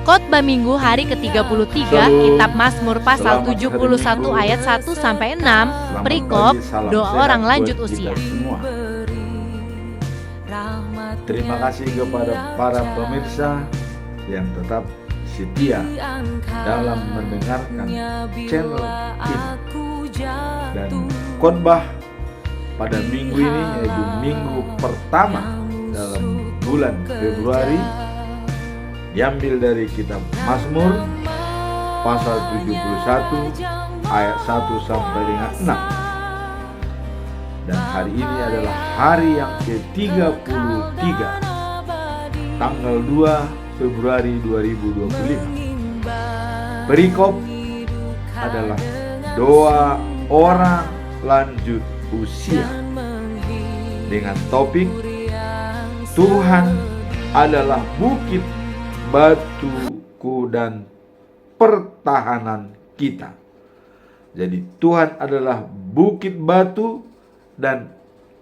Khotbah Minggu hari ke-33, Kitab Mazmur pasal 71 ayat 1-6, perikop doa orang lanjut usia. Terima kasih kepada para pemirsa yang tetap setia dalam mendengarkan channel ini. Dan khotbah pada minggu ini, yaitu minggu pertama dalam bulan Februari, diambil dari kitab Mazmur pasal 71 ayat 1 sampai dengan 6. Dan hari ini adalah hari yang ke-33, tanggal 2 Februari 2025. Perikop adalah doa orang lanjut usia dengan topik Tuhan adalah bukit batuku dan pertahanan kita. Jadi Tuhan adalah bukit batu dan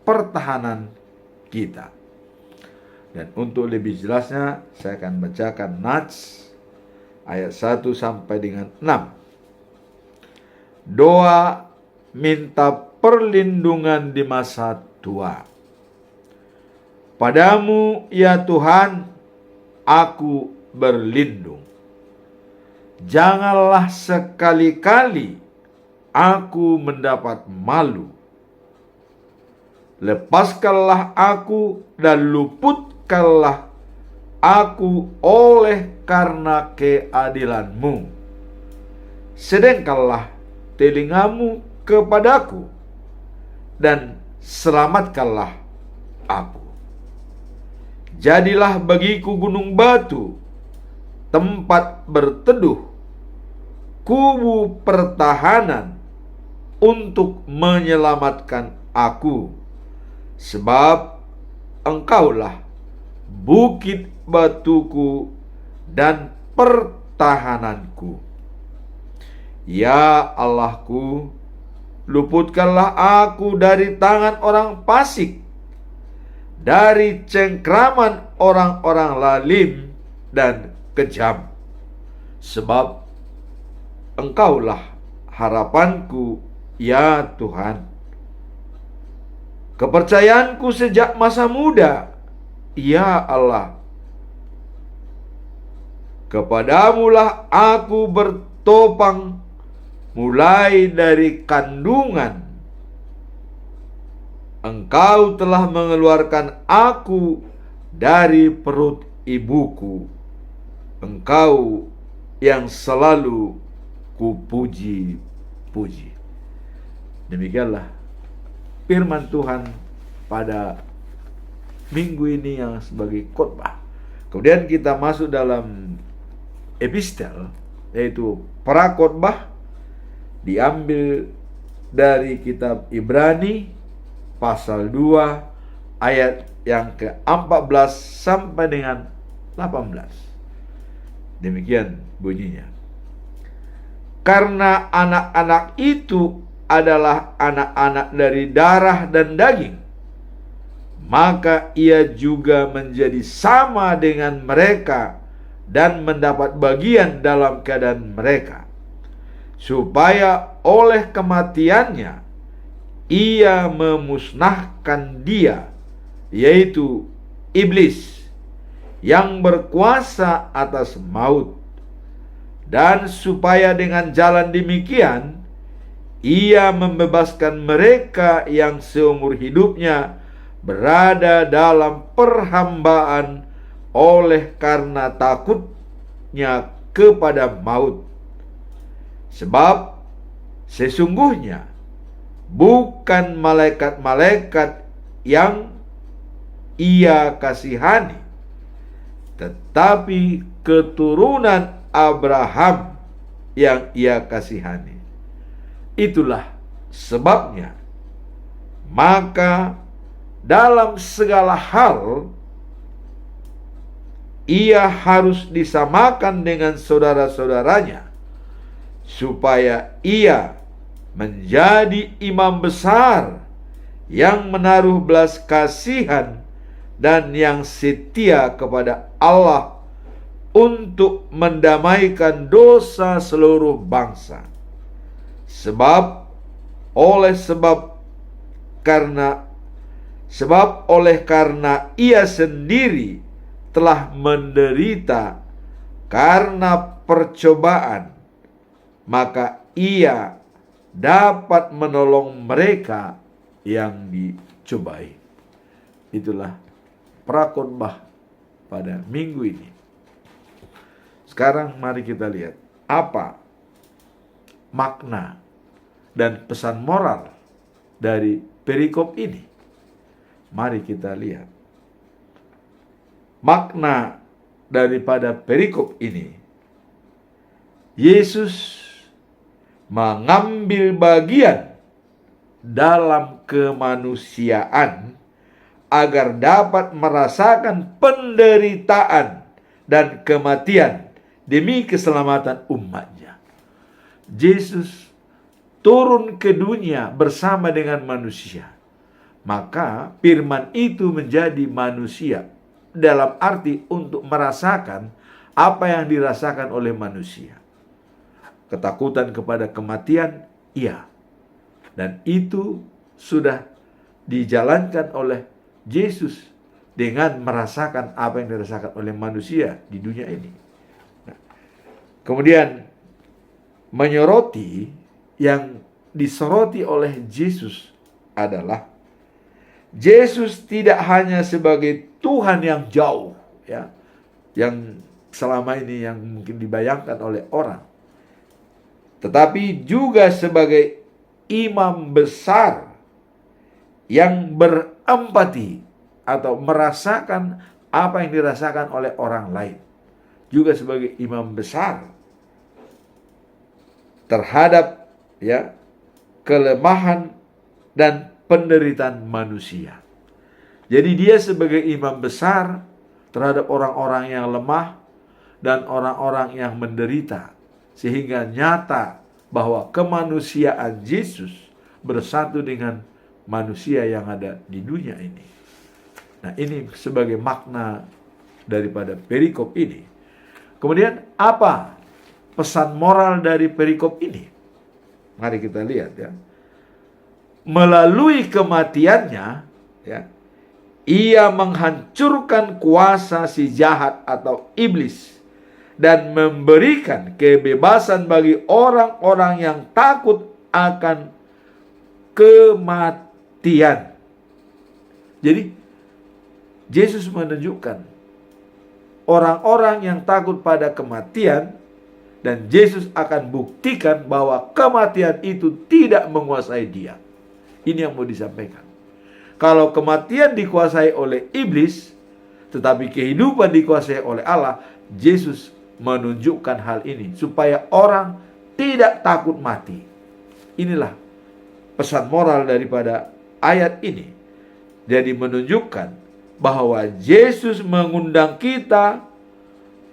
pertahanan kita. Dan untuk lebih jelasnya saya akan bacakan Nats ayat 1 sampai dengan 6. Doa minta perlindungan di masa tua. Padamu ya Tuhan, aku berlindung. Janganlah sekali-kali aku mendapat malu. Lepaskanlah aku dan luputkanlah aku oleh karena keadilan-Mu. Sedengkanlah telingamu kepadaku dan selamatkanlah aku. Jadilah bagiku gunung batu, tempat berteduh, kubu pertahanan untuk menyelamatkan aku. Sebab Engkaulah bukit batuku dan pertahananku. Ya Allahku, luputkanlah aku dari tangan orang fasik, dari cengkraman orang-orang lalim dan kejam. Sebab Engkaulah harapanku, ya Tuhan. Kepercayaanku sejak masa muda, ya Allah. Kepadamulah aku bertopang mulai dari kandungan. Engkau telah mengeluarkan aku dari perut ibuku. Engkau yang selalu kupuji-puji. Demikianlah firman Tuhan pada minggu ini yang sebagai khotbah. Kemudian kita masuk dalam epistel, yaitu prakhotbah, diambil dari kitab Ibrani pasal 2 ayat yang ke-14 sampai dengan 18. Demikian bunyinya. Karena anak-anak itu adalah anak-anak dari darah dan daging, maka ia juga menjadi sama dengan mereka dan mendapat bagian dalam keadaan mereka, supaya oleh kematiannya ia memusnahkan dia, yaitu iblis, yang berkuasa atas maut, dan supaya dengan jalan demikian ia membebaskan mereka yang seumur hidupnya berada dalam perhambaan oleh karena takutnya kepada maut. Sebab sesungguhnya bukan malaikat-malaikat yang ia kasihani, tetapi keturunan Abraham yang ia kasihani. Itulah sebabnya maka dalam segala hal ia harus disamakan dengan saudara-saudaranya, supaya ia menjadi imam besar yang menaruh belas kasihan dan yang setia kepada Allah untuk mendamaikan dosa seluruh bangsa. Sebab oleh karena ia sendiri telah menderita karena percobaan, maka ia dapat menolong mereka yang dicobai. Itulah prakhotbah pada minggu ini. Sekarang mari kita lihat apa makna dan pesan moral dari perikop ini. Mari kita lihat makna daripada perikop ini. Yesus mengambil bagian dalam kemanusiaan agar dapat merasakan penderitaan dan kematian demi keselamatan umatnya. Yesus turun ke dunia bersama dengan manusia. Maka firman itu menjadi manusia dalam arti untuk merasakan apa yang dirasakan oleh manusia. Ketakutan kepada kematian, iya. Dan itu sudah dijalankan oleh Yesus dengan merasakan apa yang dirasakan oleh manusia di dunia ini. Nah, kemudian menyoroti yang disoroti oleh Yesus adalah Yesus tidak hanya sebagai Tuhan yang jauh, ya, yang selama ini yang mungkin dibayangkan oleh orang, tetapi juga sebagai imam besar yang berempati atau merasakan apa yang dirasakan oleh orang lain. Juga sebagai imam besar terhadap, ya, kelemahan dan penderitaan manusia. Jadi dia sebagai imam besar terhadap orang-orang yang lemah dan orang-orang yang menderita, sehingga nyata bahwa kemanusiaan Yesus bersatu dengan manusia yang ada di dunia ini. Nah, ini sebagai makna daripada perikop ini. Kemudian apa pesan moral dari perikop ini? Mari kita lihat, ya. Melalui kematiannya, ya, ia menghancurkan kuasa si jahat atau iblis dan memberikan kebebasan bagi orang-orang yang takut akan kematian. Jadi Yesus menunjukkan orang-orang yang takut pada kematian, dan Yesus akan buktikan bahwa kematian itu tidak menguasai dia. Ini yang mau disampaikan. Kalau kematian dikuasai oleh iblis, tetapi kehidupan dikuasai oleh Allah, Yesus menunjukkan hal ini supaya orang tidak takut mati. Inilah pesan moral daripada ayat ini. Jadi menunjukkan bahwa Yesus mengundang kita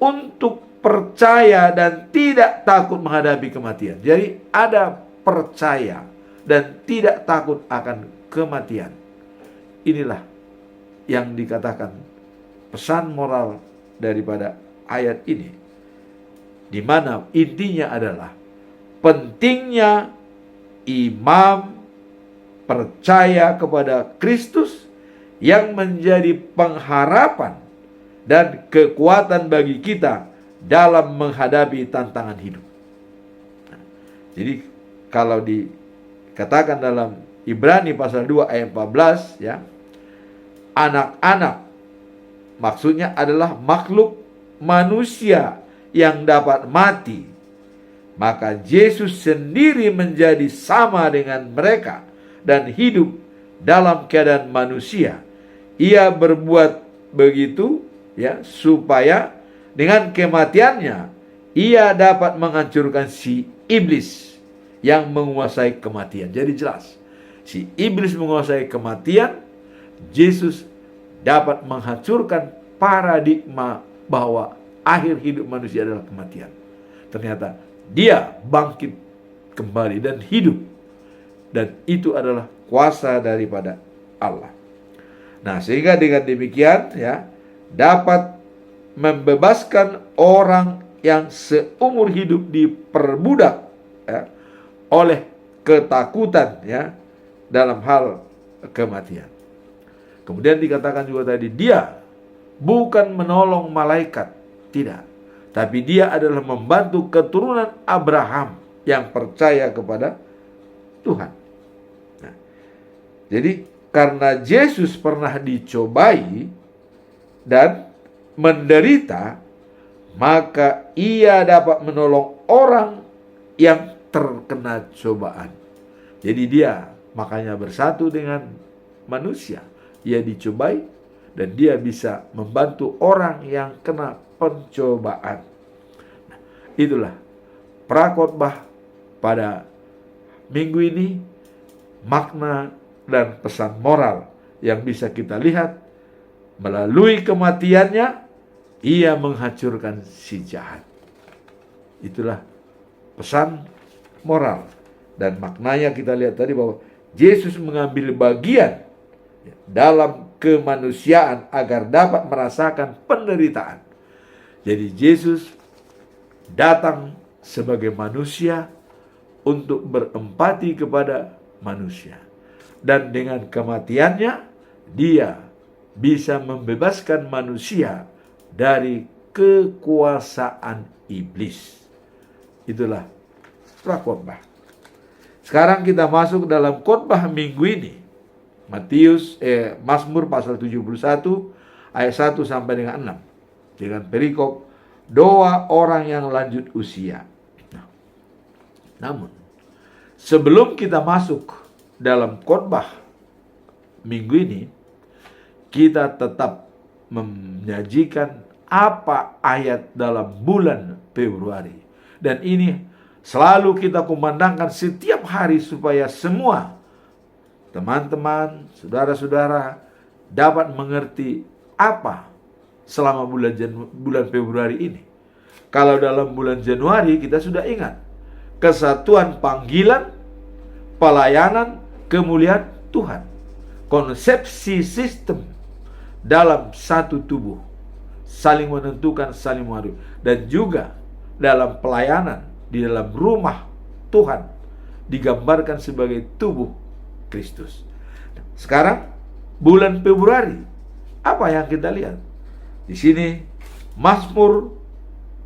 untuk percaya dan tidak takut menghadapi kematian. Jadi ada percaya dan tidak takut akan kematian. Inilah yang dikatakan pesan moral daripada ayat ini, di mana intinya adalah pentingnya imam percaya kepada Kristus yang menjadi pengharapan dan kekuatan bagi kita dalam menghadapi tantangan hidup. Nah, jadi kalau dikatakan dalam Ibrani pasal 2 ayat 14, ya, anak-anak maksudnya adalah makhluk manusia yang dapat mati. Maka Yesus sendiri menjadi sama dengan mereka dan hidup dalam keadaan manusia. Ia berbuat begitu, ya, supaya dengan kematiannya ia dapat menghancurkan si iblis yang menguasai kematian. Jadi jelas, si iblis menguasai kematian, Yesus dapat menghancurkan paradigma bahwa akhir hidup manusia adalah kematian. Ternyata dia bangkit kembali dan hidup, dan itu adalah kuasa daripada Allah. Nah, sehingga dengan demikian, ya, dapat membebaskan orang yang seumur hidup diperbudak ya, oleh ketakutan ya, dalam hal kematian. Kemudian dikatakan juga tadi, dia bukan menolong malaikat, tidak, tapi dia adalah membantu keturunan Abraham yang percaya kepada Tuhan. Nah, jadi karena Yesus pernah dicobai dan menderita, maka ia dapat menolong orang yang terkena cobaan. Jadi dia makanya bersatu dengan manusia. Ia dicobai dan dia bisa membantu orang yang kena pencobaan. Nah, itulah prakhotbah pada minggu ini, makna dan pesan moral yang bisa kita lihat. Melalui kematiannya, ia menghancurkan si jahat. Itulah pesan moral. Dan maknanya kita lihat tadi bahwa Yesus mengambil bagian dalam kemanusiaan agar dapat merasakan penderitaan. Jadi Yesus datang sebagai manusia untuk berempati kepada manusia. Dan dengan kematiannya, dia bisa membebaskan manusia dari kekuasaan iblis. Itulah prakhotbah. Sekarang kita masuk dalam khotbah minggu ini. Mazmur pasal 71 ayat 1 sampai dengan 6. Dengan perikop doa orang yang lanjut usia. Namun, sebelum kita masuk dalam khotbah minggu ini, kita tetap menyajikan apa ayat dalam bulan Februari. Dan ini selalu kita kumandangkan setiap hari supaya semua teman-teman, saudara-saudara dapat mengerti apa selama bulan Februari ini. Kalau dalam bulan Januari kita sudah ingat kesatuan panggilan, pelayanan, kemuliaan Tuhan. Konsepsi sistem dalam satu tubuh, saling menentukan, saling menghargai. Dan juga dalam pelayanan di dalam rumah Tuhan digambarkan sebagai tubuh Kristus. Sekarang bulan Februari, apa yang kita lihat? Di sini Mazmur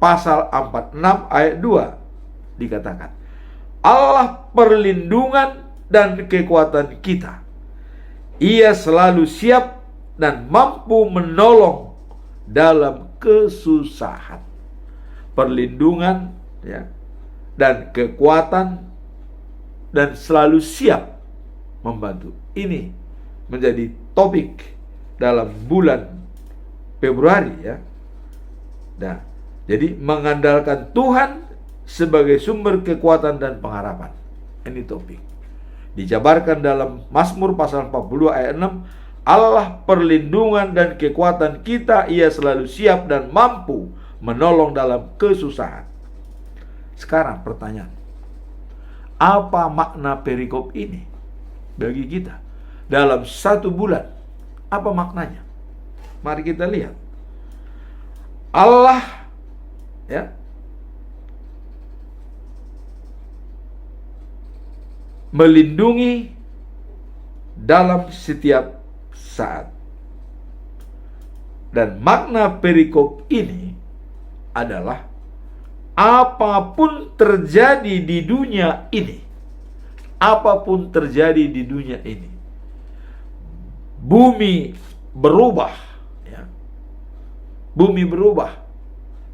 pasal 46 ayat 2 dikatakan, Allah perlindungan dan kekuatan kita. Ia selalu siap dan mampu menolong dalam kesusahan. Perlindungan ya, dan kekuatan, dan selalu siap membantu. Ini menjadi topik dalam bulan Februari ya. Nah, jadi mengandalkan Tuhan sebagai sumber kekuatan dan pengharapan. Ini topik. Dijabarkan dalam Mazmur pasal 42 ayat 6, Allah perlindungan dan kekuatan kita, ia selalu siap dan mampu menolong dalam kesusahan. Sekarang pertanyaan, apa makna perikop ini bagi kita dalam satu bulan? Apa maknanya? Mari kita lihat. Allah ya melindungi dalam setiap saat. Dan makna perikop ini adalah apapun terjadi di dunia ini, apapun terjadi di dunia ini, bumi berubah ya. Bumi berubah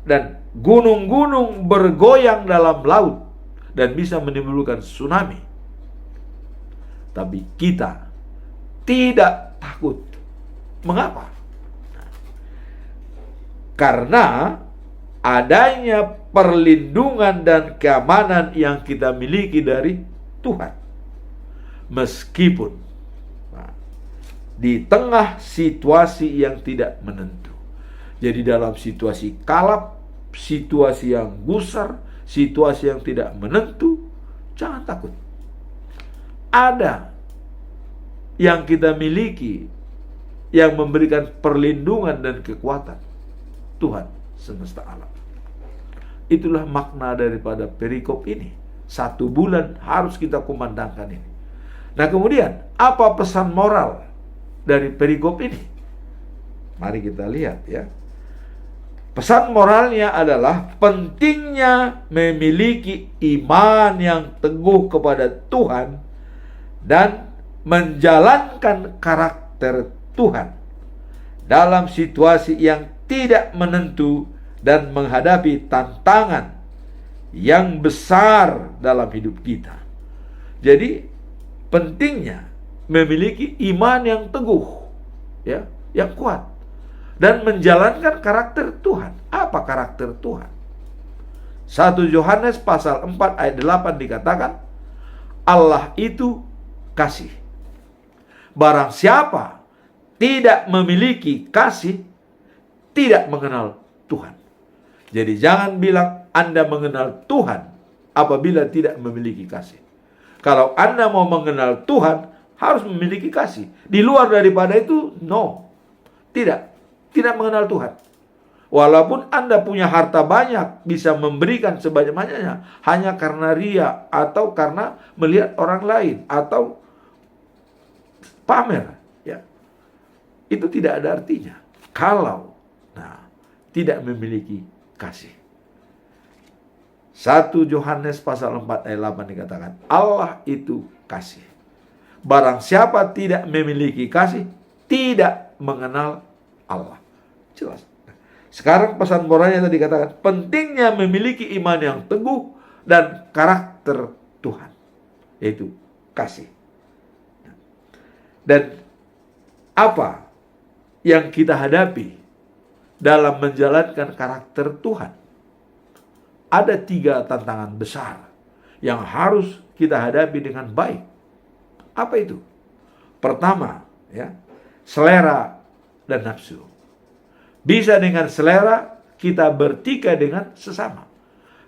dan gunung-gunung bergoyang dalam laut dan bisa menimbulkan tsunami. Tapi kita tidak takut. Mengapa? Karena adanya perlindungan dan keamanan yang kita miliki dari Tuhan. Meskipun di tengah situasi yang tidak menentu. Jadi dalam situasi kalap, situasi yang gusar, situasi yang tidak menentu, jangan takut. Ada yang kita miliki yang memberikan perlindungan dan kekuatan. Tuhan semesta alam. Itulah makna daripada perikop ini. 1 bulan harus kita kumandangkan ini. Nah kemudian, apa pesan moral dari perikop ini? Mari kita lihat ya. Pesan moralnya adalah pentingnya memiliki iman yang teguh kepada Tuhan dan menjalankan karakter Tuhan dalam situasi yang tidak menentu dan menghadapi tantangan yang besar dalam hidup kita. Jadi pentingnya memiliki iman yang teguh, ya, yang kuat, dan menjalankan karakter Tuhan. Apa karakter Tuhan? 1 Yohanes pasal 4 ayat 8 dikatakan, Allah itu kasih. Barang siapa tidak memiliki kasih, tidak mengenal Tuhan. Jadi jangan bilang Anda mengenal Tuhan apabila tidak memiliki kasih. Kalau Anda mau mengenal Tuhan, harus memiliki kasih. Di luar daripada itu, no. Tidak mengenal Tuhan. Walaupun Anda punya harta banyak, bisa memberikan sebanyak-banyaknya, hanya karena ria, atau karena melihat orang lain, atau pamer, ya. Itu tidak ada artinya. Kalau tidak memiliki kasih. 1 Yohanes pasal 4 ayat 8 dikatakan, Allah itu kasih. Barang siapa tidak memiliki kasih, tidak mengenal Allah. Jelas. Sekarang pesan moralnya tadi katakan, pentingnya memiliki iman yang teguh dan karakter Tuhan, yaitu kasih. Dan apa yang kita hadapi dalam menjalankan karakter Tuhan? Ada 3 tantangan besar yang harus kita hadapi dengan baik. Apa itu? Pertama, ya, selera dan nafsu. Bisa dengan selera kita bertikai dengan sesama.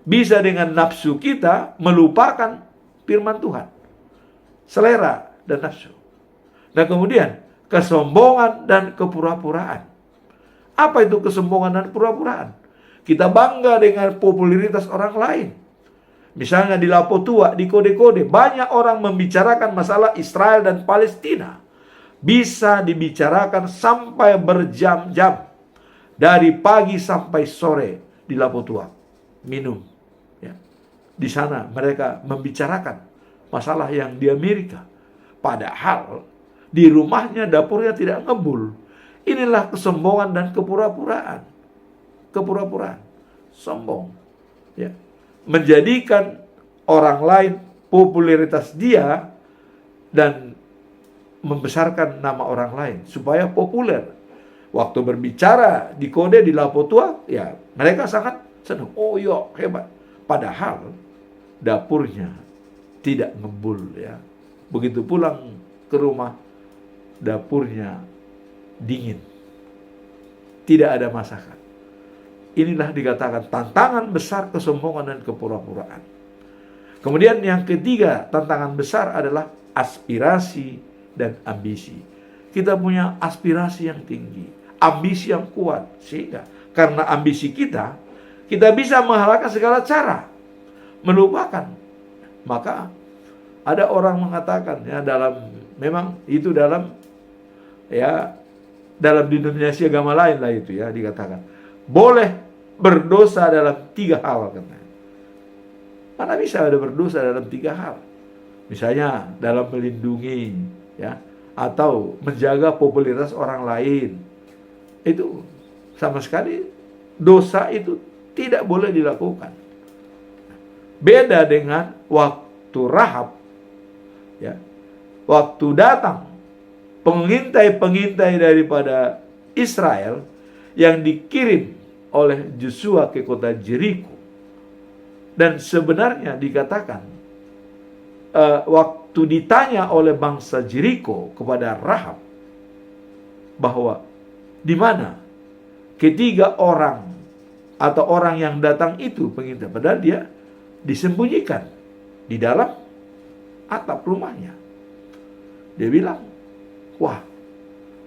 Bisa dengan nafsu kita melupakan firman Tuhan. Selera dan nafsu. Nah kemudian, kesombongan dan kepura-puraan. Apa itu kesombongan dan pura-puraan? Kita bangga dengan popularitas orang lain. Misalnya di Lapo Tua, di kode-kode, banyak orang membicarakan masalah Israel dan Palestina. Bisa dibicarakan sampai berjam-jam. Dari pagi sampai sore di Lapo Tua. Minum. Ya. Di sana mereka membicarakan masalah yang di Amerika. Padahal di rumahnya dapurnya tidak ngebul. Inilah kesombongan dan kepura-puraan. Kepura-puraan, sombong, ya, menjadikan orang lain popularitas dia dan membesarkan nama orang lain supaya populer. Waktu berbicara di kode di Lapo Tua, ya mereka sangat senang. Oh iya, hebat. Padahal dapurnya tidak ngebul, ya. Begitu pulang ke rumah, dapurnya dingin. Tidak ada masakan. Inilah dikatakan tantangan besar kesombongan dan kepura-puraan. Kemudian yang ketiga, tantangan besar adalah aspirasi dan ambisi. Kita punya aspirasi yang tinggi, ambisi yang kuat, sehingga karena ambisi kita bisa menghalalkan segala cara, melupakan. Maka ada orang mengatakan, ya, memang itu dalam denominasi agama lain lah itu, ya, dikatakan boleh berdosa dalam 3 hal katanya. Mana bisa ada berdosa dalam 3 hal? Misalnya dalam melindungi, ya, atau menjaga popularitas orang lain. Itu sama sekali dosa itu tidak boleh dilakukan. Beda dengan waktu Rahab, ya. Waktu datang pengintai-pengintai daripada Israel yang dikirim oleh Joshua ke kota Jericho. Dan sebenarnya dikatakan waktu ditanya oleh bangsa Jericho kepada Rahab bahwa di mana ketiga orang atau orang yang datang itu pengintai, padahal dia disembunyikan di dalam atap rumahnya. Dia bilang, wah,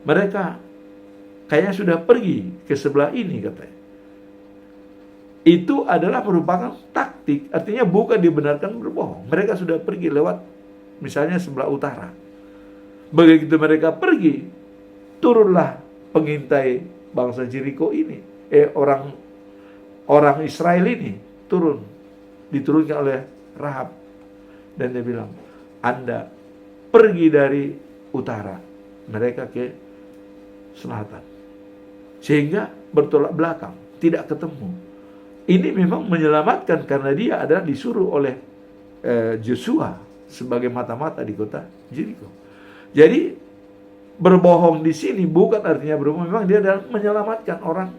mereka kayaknya sudah pergi ke sebelah ini katanya. itu adalah merupakan taktik. Artinya bukan dibenarkan berbohong. Mereka sudah pergi lewat misalnya sebelah utara. Begitu mereka pergi, turunlah pengintai bangsa Jeriko ini. Orang Israel ini diturunkan oleh Rahab. Dan dia bilang, Anda pergi dari utara, mereka ke selatan. Sehingga bertolak belakang, tidak ketemu. Ini memang menyelamatkan karena dia adalah disuruh oleh Joshua sebagai mata-mata di kota Jeriko. Jadi berbohong di sini bukan artinya berbohong, memang dia adalah menyelamatkan orang.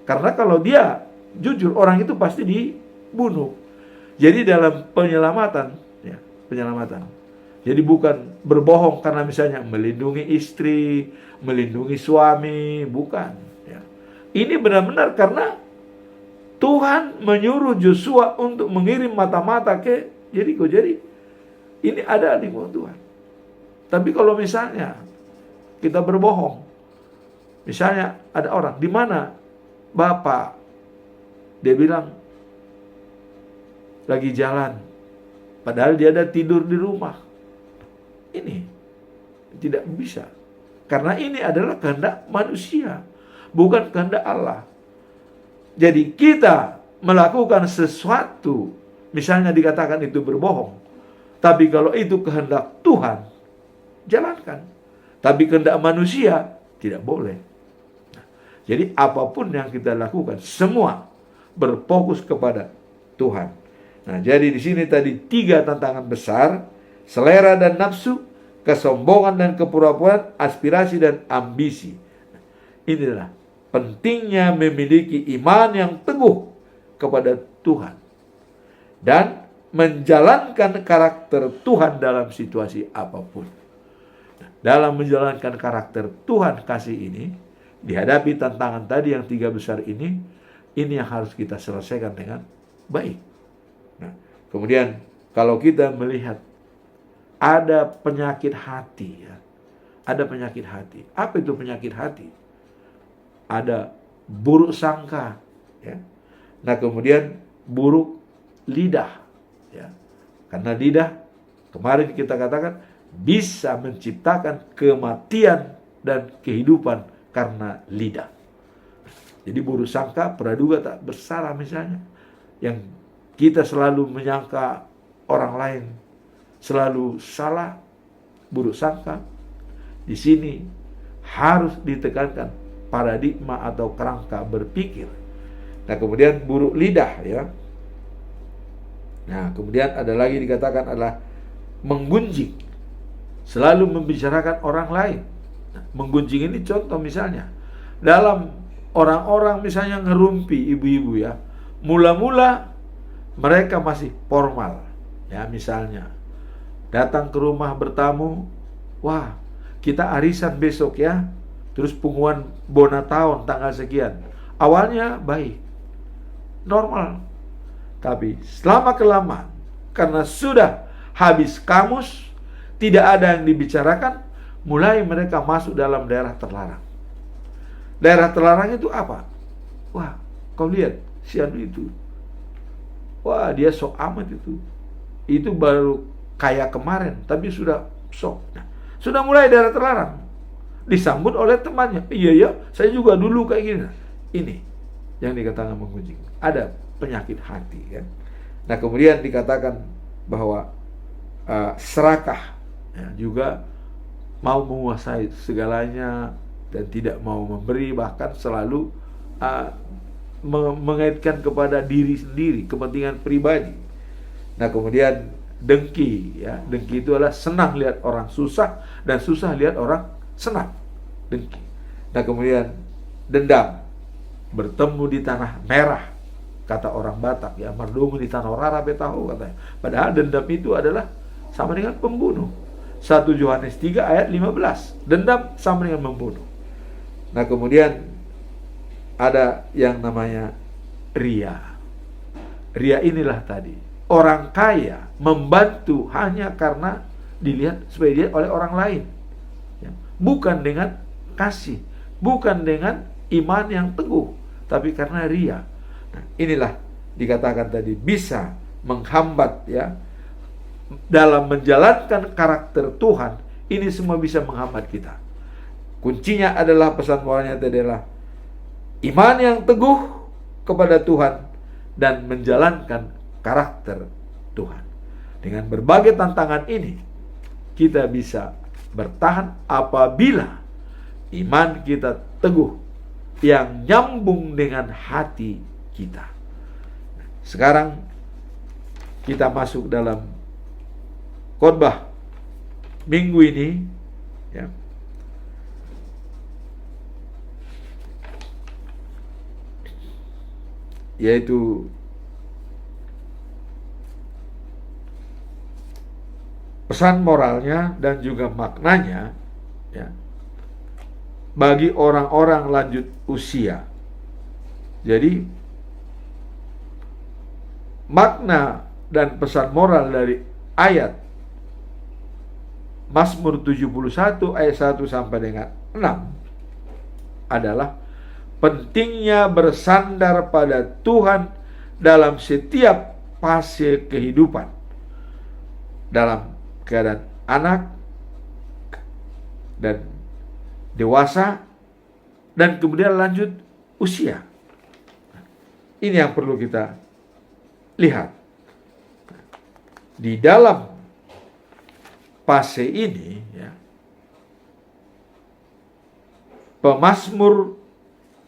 Karena kalau dia jujur, orang itu pasti dibunuh. Jadi dalam penyelamatan. Jadi bukan berbohong karena misalnya melindungi istri, melindungi suami, bukan. Ya. Ini benar-benar karena Tuhan menyuruh Joshua untuk mengirim mata-mata ke Jeriko. Jadi ini ada di Tuhan. Tapi kalau misalnya kita berbohong, misalnya ada orang, di mana Bapak? Dia bilang lagi jalan, padahal dia ada tidur di rumah. Ini tidak bisa, karena ini adalah kehendak manusia, bukan kehendak Allah. Jadi kita melakukan sesuatu, misalnya dikatakan itu berbohong, tapi kalau itu kehendak Tuhan, jalankan. Tapi kehendak manusia tidak boleh. Jadi apapun yang kita lakukan, semua berfokus kepada Tuhan. Nah, jadi di sini tadi 3 tantangan besar: selera dan nafsu, kesombongan dan kepura-puraan, aspirasi dan ambisi. Inilah pentingnya memiliki iman yang teguh kepada Tuhan dan menjalankan karakter Tuhan dalam situasi apapun. Dalam menjalankan karakter Tuhan kasih ini, dihadapi tantangan tadi yang 3 besar ini yang harus kita selesaikan dengan baik. Nah, kemudian kalau kita melihat ada penyakit hati, ya, ada penyakit hati. Apa itu penyakit hati? Ada buruk sangka, ya. Nah, kemudian buruk lidah, ya. Karena lidah kemarin kita katakan bisa menciptakan kematian dan kehidupan karena lidah. Jadi buruk sangka, praduga tak bersalah misalnya. Yang kita selalu menyangka orang lain selalu salah, buruk sangka. Di sini harus ditekankan paradigma atau kerangka berpikir. Nah, kemudian buruk lidah, ya. Nah, kemudian ada lagi dikatakan adalah menggunjing, selalu membicarakan orang lain. Nah, menggunjing ini contoh misalnya dalam orang-orang misalnya ngerumpi ibu-ibu, ya. Mula-mula mereka masih formal, ya, misalnya datang ke rumah bertamu, wah, kita arisan besok, ya. Terus pengumuman bona tahun tanggal sekian. Awalnya baik, normal. Tapi selama kelamaan, karena sudah habis kamus, tidak ada yang dibicarakan, mulai mereka masuk dalam daerah terlarang. Daerah terlarang itu apa? Wah, kau lihat si anu itu. Wah, dia sok amat itu. Itu baru kayak kemarin, tapi sudah sok. Nah, sudah mulai daerah terlarang. Disambut oleh temannya. Iya, saya juga dulu kayak gini. Nah, ini yang dikatakan menggunjing. Ada penyakit hati, kan? Nah, kemudian dikatakan bahwa serakah, ya, juga mau menguasai segalanya dan tidak mau memberi, bahkan selalu mengaitkan kepada diri sendiri, kepentingan pribadi. Nah, kemudian dengki, ya. Dengki itu adalah senang lihat orang susah dan susah lihat orang senang. Dengki. Nah, kemudian dendam, bertemu di tanah merah, kata orang Batak, ya, mardomu di tanah rara betahu, katanya. Padahal dendam itu adalah sama dengan pembunuh. 1 Yohanes 3 ayat 15. Dendam sama dengan membunuh. Nah, kemudian ada yang namanya ria. Ria inilah tadi. Orang kaya membantu hanya karena dilihat, supaya dilihat oleh orang lain, ya. Bukan dengan kasih, bukan dengan iman yang teguh, tapi karena ria. Nah, inilah dikatakan tadi bisa menghambat ya dalam menjalankan karakter Tuhan. Ini semua bisa menghambat kita. Kuncinya adalah, pesan moralnya tadi adalah iman yang teguh kepada Tuhan dan menjalankan karakter Tuhan. Dengan berbagai tantangan ini, kita bisa bertahan apabila iman kita teguh yang nyambung dengan hati kita. Sekarang kita masuk dalam khotbah minggu ini ya. Yaitu pesan moralnya dan juga maknanya ya, bagi orang-orang lanjut usia. Jadi makna dan pesan moral dari ayat Mazmur 71 ayat 1 sampai dengan 6 adalah pentingnya bersandar pada Tuhan dalam setiap fase kehidupan, dalam keadaan anak dan dewasa dan kemudian lanjut usia. Ini yang perlu kita lihat. Di dalam fase ini ya, pemazmur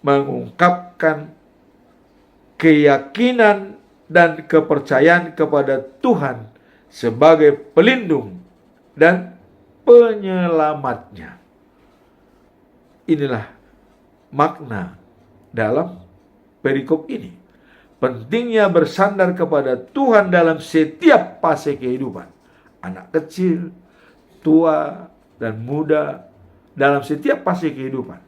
mengungkapkan keyakinan dan kepercayaan kepada Tuhan sebagai pelindung dan penyelamatnya. Inilah makna dalam perikop ini. Pentingnya bersandar kepada Tuhan dalam setiap fase kehidupan. Anak kecil, tua, dan muda, dalam setiap fase kehidupan.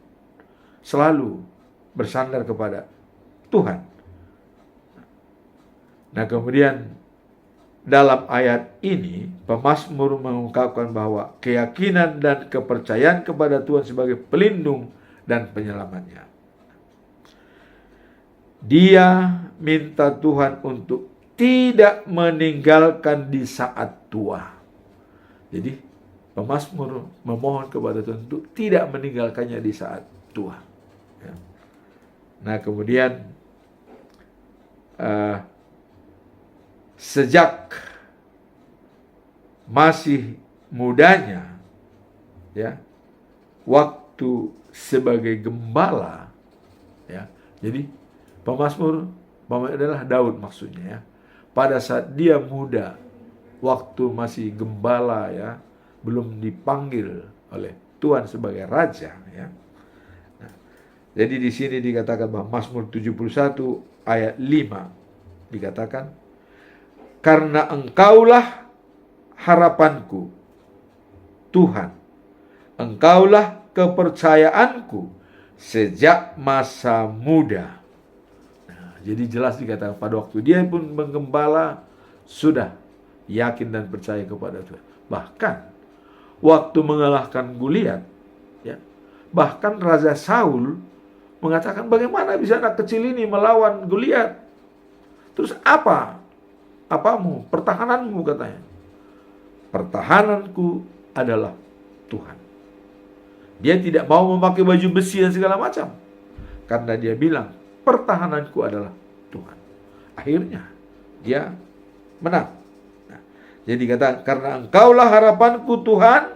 Selalu bersandar kepada Tuhan. Nah, kemudian dalam ayat ini, pemazmur mengungkapkan bahwa keyakinan dan kepercayaan kepada Tuhan sebagai pelindung dan penyelamatnya. Dia minta Tuhan untuk tidak meninggalkan di saat tua. Jadi pemazmur memohon kepada Tuhan untuk tidak meninggalkannya di saat tua. Ya. Nah, kemudian sejak masih mudanya, ya, waktu sebagai gembala, ya. Jadi pemazmur adalah Daud maksudnya ya. Pada saat dia muda, waktu masih gembala ya, belum dipanggil oleh Tuhan sebagai raja ya. Nah, jadi di sini dikatakan bahwa Mazmur 71 ayat 5 dikatakan, karena Engkaulah harapanku, Tuhan, Engkaulah kepercayaanku sejak masa muda. Jadi jelas dikatakan pada waktu dia pun menggembala sudah yakin dan percaya kepada Tuhan. Bahkan waktu mengalahkan Goliat, ya, bahkan Raja Saul mengatakan, bagaimana bisa anak kecil ini melawan Goliat? Terus apamu? Pertahananmu, katanya. Pertahananku adalah Tuhan. Dia tidak mau memakai baju besi dan segala macam, karena dia bilang, pertahananku adalah Tuhan. Akhirnya dia menang. Nah, jadi kata, karena Engkaulah harapanku Tuhan,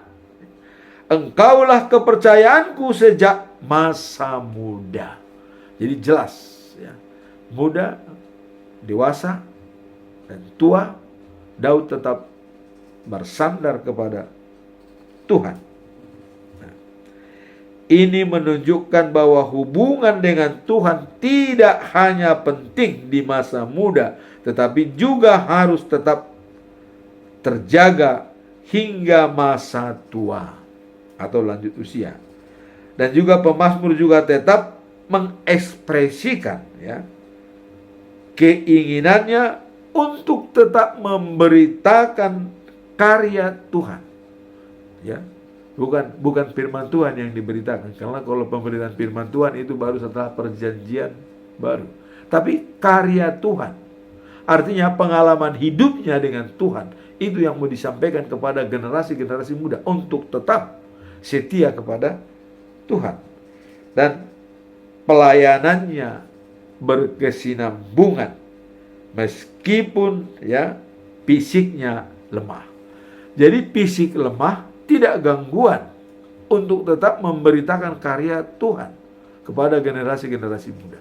Engkaulah kepercayaanku sejak masa muda. Jadi jelas ya, muda, dewasa, dan tua, Daud tetap bersandar kepada Tuhan. Ini menunjukkan bahwa hubungan dengan Tuhan tidak hanya penting di masa muda, tetapi juga harus tetap terjaga hingga masa tua atau lanjut usia. Dan juga pemazmur juga tetap mengekspresikan ya, keinginannya untuk tetap memberitakan karya Tuhan. Ya. Bukan firman Tuhan yang diberitakan. Karena kalau pemberitaan firman Tuhan itu baru setelah perjanjian baru. tapi karya Tuhan. Artinya pengalaman hidupnya dengan Tuhan, itu yang mau disampaikan kepada generasi-generasi muda untuk tetap setia kepada Tuhan. Dan pelayanannya berkesinambungan meskipun fisiknya lemah. Jadi fisik lemah tidak gangguan untuk tetap memberitakan karya Tuhan kepada generasi-generasi muda.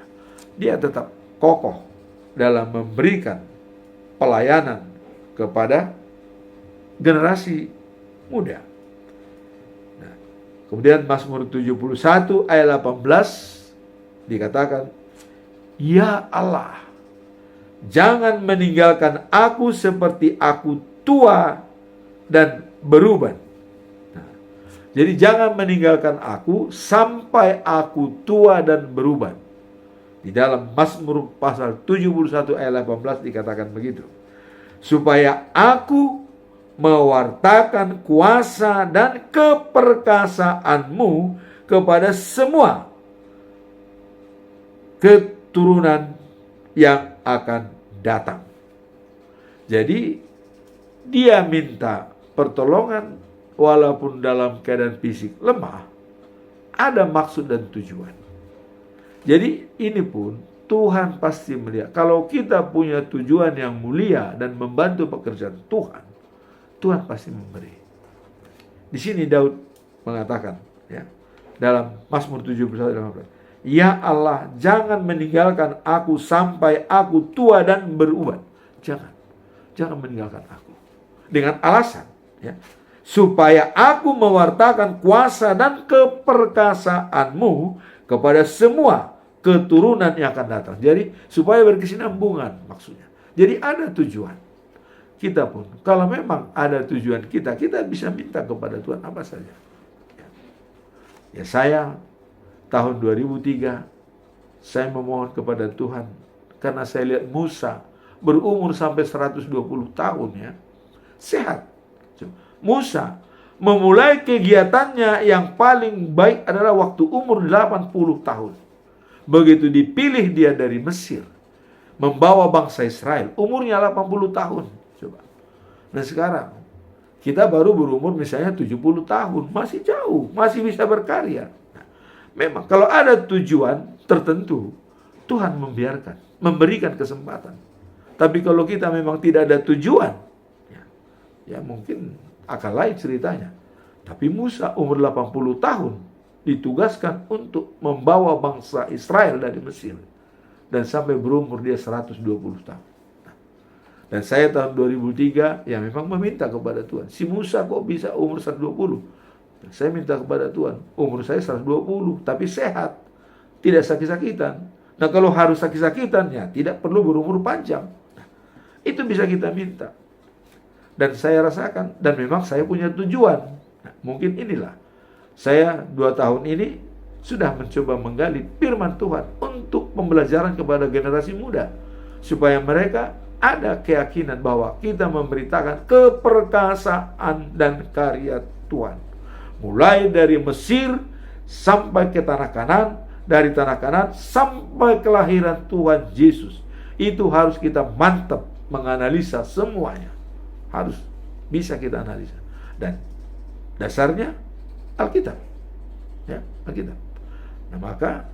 Dia tetap kokoh dalam memberikan pelayanan kepada generasi muda. Nah, kemudian Mazmur 71 ayat 18 dikatakan, "Ya Allah, jangan meninggalkan aku seperti aku tua dan beruban." Nah, jadi jangan meninggalkan aku sampai aku tua dan beruban. Di dalam Mazmur pasal 71 ayat 18 dikatakan begitu. Supaya aku mewartakan kuasa dan keperkasaanmu kepada semua keturunan yang akan datang. Jadi dia minta pertolongan walaupun dalam keadaan fisik lemah, ada maksud dan tujuan. Jadi ini pun Tuhan pasti melihat. Kalau kita punya tujuan yang mulia dan membantu pekerjaan Tuhan, Tuhan pasti memberi. Di sini Daud mengatakan, dalam Mazmur 71:15, "Ya Allah, jangan meninggalkan aku sampai aku tua dan beruban." Jangan meninggalkan aku. Dengan alasan, supaya aku mewartakan kuasa dan keperkasaanmu kepada semua keturunan yang akan datang. Jadi supaya berkesinambungan maksudnya. Jadi ada tujuan. Kita pun kalau memang ada tujuan kita bisa minta kepada Tuhan apa saja. Ya saya tahun 2003 saya memohon kepada Tuhan karena saya lihat Musa berumur sampai 120 tahun sehat. Musa memulai kegiatannya yang paling baik adalah waktu umur 80 tahun. Begitu dipilih dia dari Mesir, membawa bangsa Israel, umurnya 80 tahun. Coba. Nah sekarang, kita baru berumur misalnya 70 tahun, masih jauh, masih bisa berkarya. Nah, memang kalau ada tujuan tertentu, Tuhan membiarkan, memberikan kesempatan. Tapi kalau kita memang tidak ada tujuan, ya mungkin akan lain ceritanya. Tapi Musa umur 80 tahun ditugaskan untuk membawa bangsa Israel dari Mesir. Dan sampai berumur dia 120 tahun. Dan saya tahun 2003 memang meminta kepada Tuhan. Si Musa kok bisa umur 120? Saya minta kepada Tuhan, umur saya 120 tapi sehat, tidak sakit-sakitan. Nah kalau harus sakit-sakitan tidak perlu berumur panjang. Itu bisa kita minta. Dan saya rasakan, dan memang saya punya tujuan. Nah, mungkin inilah, saya 2 tahun ini sudah mencoba menggali firman Tuhan untuk pembelajaran kepada generasi muda. Supaya mereka ada keyakinan bahwa kita memberitakan keperkasaan dan karya Tuhan. Mulai dari Mesir sampai ke tanah Kanaan, dari tanah Kanaan sampai kelahiran Tuhan Yesus. Itu harus kita mantap menganalisa semuanya. Harus bisa kita analisa. Dan dasarnya Alkitab. Alkitab. Nah maka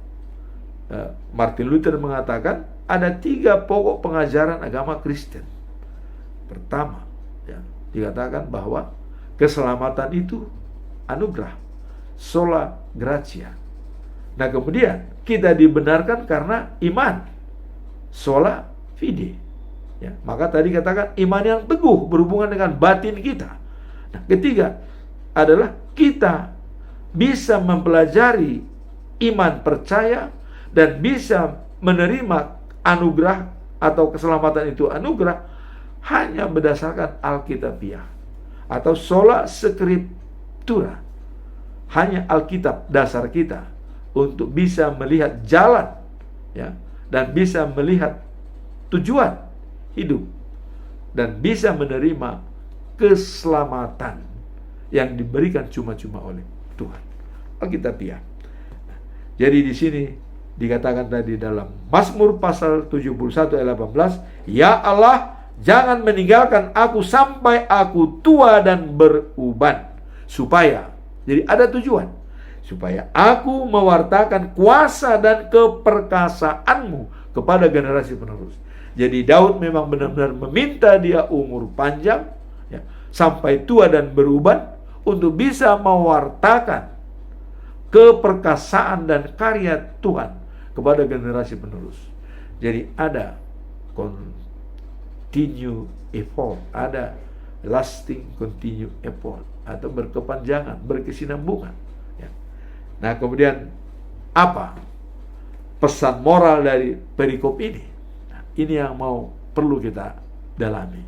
Martin Luther mengatakan ada 3 pokok pengajaran agama Kristen. Pertama, dikatakan bahwa keselamatan itu anugerah, sola gratia. Nah kemudian kita dibenarkan karena iman, sola fide. Maka tadi katakan iman yang teguh berhubungan dengan batin kita. Nah, ketiga adalah kita bisa mempelajari iman percaya dan bisa menerima anugerah atau keselamatan itu anugerah hanya berdasarkan Alkitabiah atau sola scriptura. Hanya Alkitab dasar kita untuk bisa melihat jalan dan bisa melihat tujuan hidup dan bisa menerima keselamatan yang diberikan cuma-cuma oleh Tuhan. Alkitabiah. Jadi di sini dikatakan tadi dalam Mazmur pasal 71 ayat 18, "Ya Allah, jangan meninggalkan aku sampai aku tua dan beruban." Supaya, jadi ada tujuan, supaya aku mewartakan kuasa dan keperkasaanmu kepada generasi penerus. Jadi Daud memang benar-benar meminta dia umur panjang, ya, sampai tua dan beruban, untuk bisa mewartakan keperkasaan dan karya Tuhan kepada generasi penerus. Jadi ada continue effort, ada lasting continue effort, atau berkepanjangan, berkesinambungan. Ya. Nah, kemudian apa pesan moral dari perikop ini? Nah, ini yang perlu kita dalami.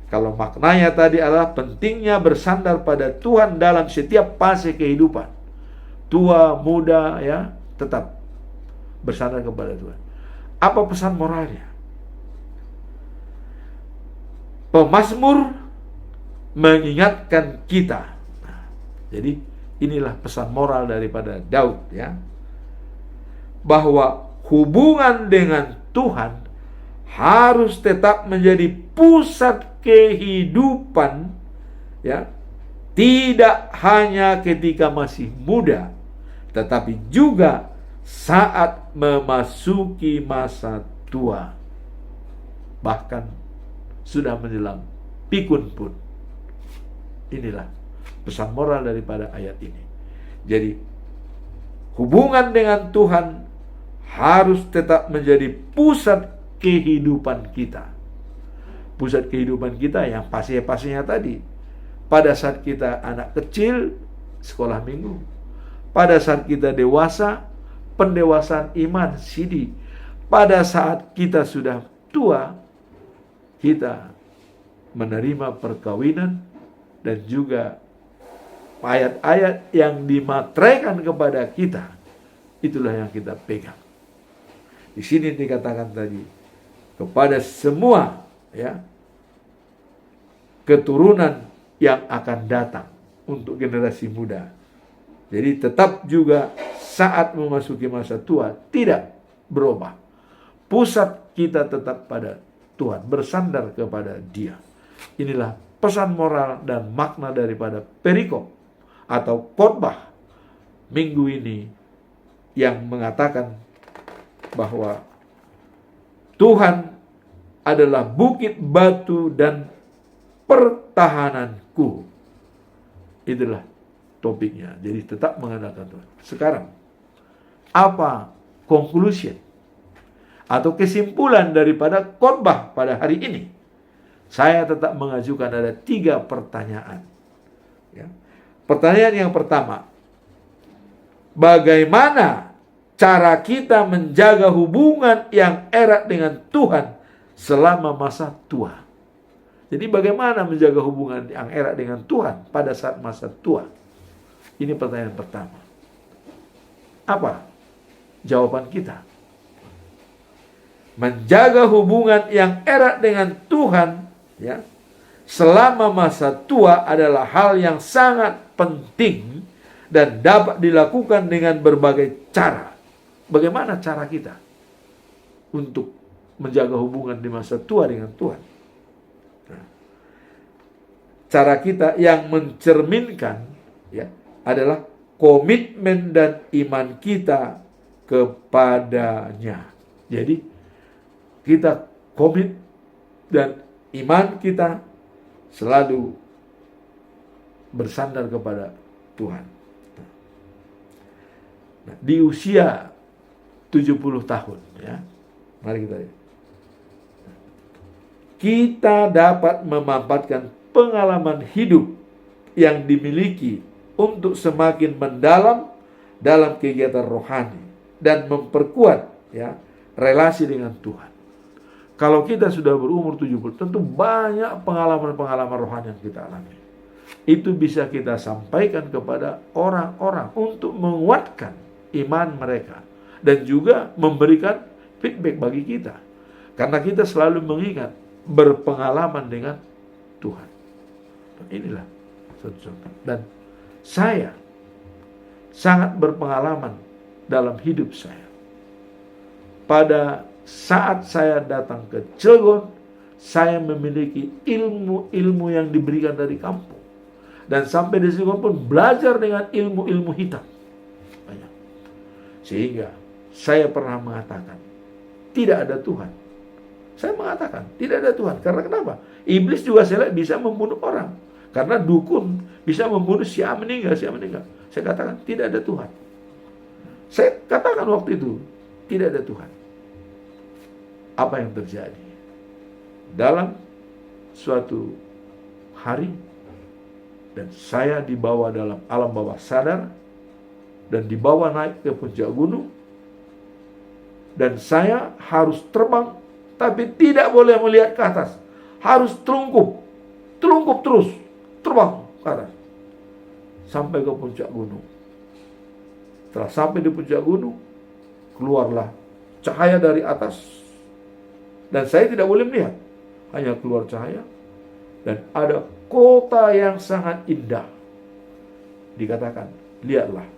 Kalau maknanya tadi adalah pentingnya bersandar pada Tuhan dalam setiap fase kehidupan, tua, muda, ya, tetap bersandar kepada Tuhan. Apa pesan moralnya? Pemazmur mengingatkan kita. Nah, jadi inilah pesan moral daripada Daud, ya, bahwa hubungan dengan Tuhan harus tetap menjadi pusat kehidupan, ya, tidak hanya ketika masih muda, tetapi juga saat memasuki masa tua, bahkan sudah menjelang pikun pun. Inilah pesan moral daripada ayat ini. Jadi hubungan dengan Tuhan harus tetap menjadi pusat kehidupan kita. Pusat kehidupan kita yang pastinya tadi, pada saat kita anak kecil, sekolah minggu, pada saat kita dewasa, pendewasaan iman, sidi, pada saat kita sudah tua, kita menerima perkawinan, dan juga ayat-ayat yang dimateraikan kepada kita, itulah yang kita pegang. Di sini dikatakan tadi, kepada semua, ya, keturunan yang akan datang untuk generasi muda. Jadi tetap juga saat memasuki masa tua tidak berubah. Pusat kita tetap pada Tuhan, bersandar kepada Dia. Inilah pesan moral dan makna daripada perikop atau khotbah minggu ini yang mengatakan bahwa Tuhan adalah bukit, batu, dan pertahananku. Itulah topiknya. Jadi tetap mengandalkan Tuhan. Sekarang, apa conclusion atau kesimpulan daripada khotbah pada hari ini? Saya tetap mengajukan ada 3 pertanyaan. Ya. Pertanyaan yang pertama, bagaimana cara kita menjaga hubungan yang erat dengan Tuhan selama masa tua? Jadi bagaimana menjaga hubungan yang erat dengan Tuhan pada saat masa tua? Ini pertanyaan pertama. Apa jawaban kita? Menjaga hubungan yang erat dengan Tuhan, ya, selama masa tua adalah hal yang sangat penting dan dapat dilakukan dengan berbagai cara. Bagaimana cara kita untuk menjaga hubungan di masa tua dengan Tuhan? Nah, cara kita yang mencerminkan, ya, adalah komitmen dan iman kita kepadanya. Jadi kita komit dan iman kita selalu bersandar kepada Tuhan. Nah, di usia 70 tahun, ya, mari kita lihat. Kita dapat memanfaatkan pengalaman hidup yang dimiliki untuk semakin mendalam dalam kegiatan rohani dan memperkuat, ya, relasi dengan Tuhan. Kalau kita sudah berumur 70, tentu banyak pengalaman-pengalaman rohani yang kita alami. Itu bisa kita sampaikan kepada orang-orang untuk menguatkan iman mereka dan juga memberikan feedback bagi kita. Karena kita selalu mengingat berpengalaman dengan Tuhan. Inilah satu contoh. Dan saya sangat berpengalaman dalam hidup saya. pada saat saya datang ke Cilegon, saya memiliki ilmu-ilmu yang diberikan dari kampung. Dan sampai di Cilegon pun belajar dengan ilmu-ilmu hitam. Banyak. Sehingga saya pernah mengatakan, tidak ada Tuhan. Saya mengatakan, tidak ada Tuhan. Karena kenapa? Iblis juga saya lihat bisa membunuh orang. Karena dukun bisa membunuh si A meninggal. Saya katakan, tidak ada Tuhan. Saya katakan waktu itu, tidak ada Tuhan. Apa yang terjadi? Dalam suatu hari, dan saya dibawa dalam alam bawah sadar, dan dibawa naik ke puncak gunung, dan saya harus terbang, tapi tidak boleh melihat ke atas. Harus telungkup terus, terbang ke atas, sampai ke puncak gunung. Setelah sampai di puncak gunung, keluarlah cahaya dari atas, dan saya tidak boleh melihat, hanya keluar cahaya, dan ada kota yang sangat indah. Dikatakan, lihatlah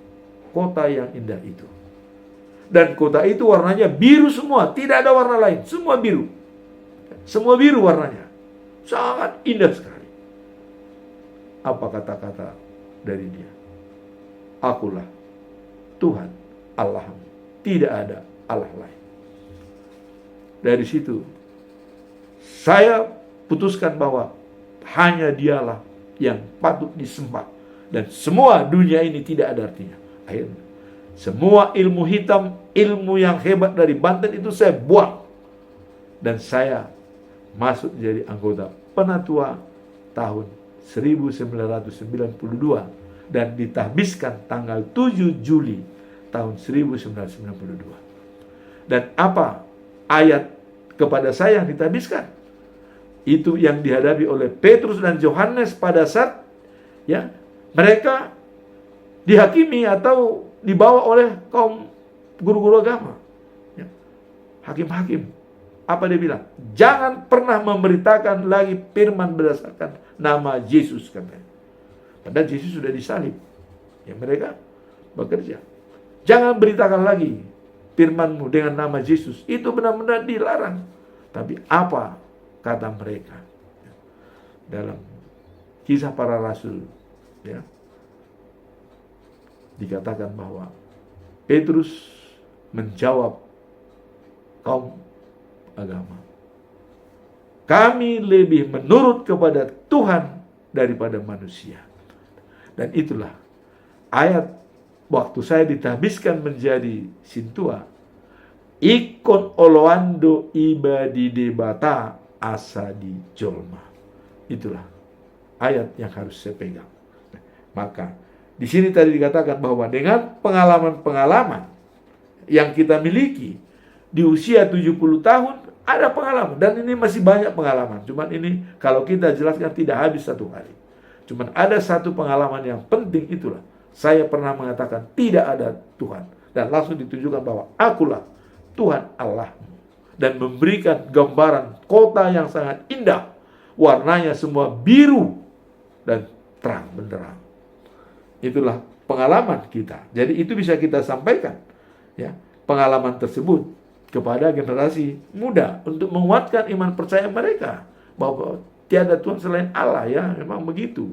kota yang indah itu. Dan kota itu warnanya biru semua, tidak ada warna lain, semua biru. Semua biru warnanya, sangat indah sekali. Apa kata-kata dari dia? Akulah Tuhan Allahmu, tidak ada Allah lain. Dari situ saya putuskan bahwa hanya dialah yang patut disembah, dan semua dunia ini tidak ada artinya. Akhirnya semua ilmu hitam, ilmu yang hebat dari Banten itu saya buang, dan saya masuk jadi anggota Penatua tahun 1992 dan ditahbiskan tanggal 7 Juli tahun 1992. Dan apa ayat kepada saya yang ditahbiskan? Itu yang dihadapi oleh Petrus dan Yohanes pada saat mereka dihakimi atau dibawa oleh kaum guru-guru agama, hakim-hakim. Apa dia bilang? Jangan pernah memberitakan lagi firman berdasarkan nama Yesus, katanya. Padahal Yesus sudah disalib. Mereka bekerja. Jangan beritakan lagi firmanmu dengan nama Yesus. Itu benar-benar dilarang. Tapi apa kata mereka? Dalam Kisah Para Rasul, dikatakan bahwa Petrus menjawab kaum agama, kami lebih menurut kepada Tuhan daripada manusia. Dan itulah ayat waktu saya ditahbiskan menjadi sintua, ikon oloando iba di debata asa di jolma. Itulah ayat yang harus saya pegang. Maka di sini tadi dikatakan bahwa dengan pengalaman-pengalaman yang kita miliki di usia 70 tahun, ada pengalaman. Dan ini masih banyak pengalaman. Cuman ini kalau kita jelaskan tidak habis satu hari. Cuman ada satu pengalaman yang penting, itulah. Saya pernah mengatakan tidak ada Tuhan. Dan langsung ditujukan bahwa akulah Tuhan Allahmu. Dan memberikan gambaran kota yang sangat indah. Warnanya semua biru dan terang benderang. Itulah pengalaman kita. Jadi itu bisa kita sampaikan, pengalaman tersebut kepada generasi muda untuk menguatkan iman percaya mereka bahwa tiada Tuhan selain Allah, memang begitu.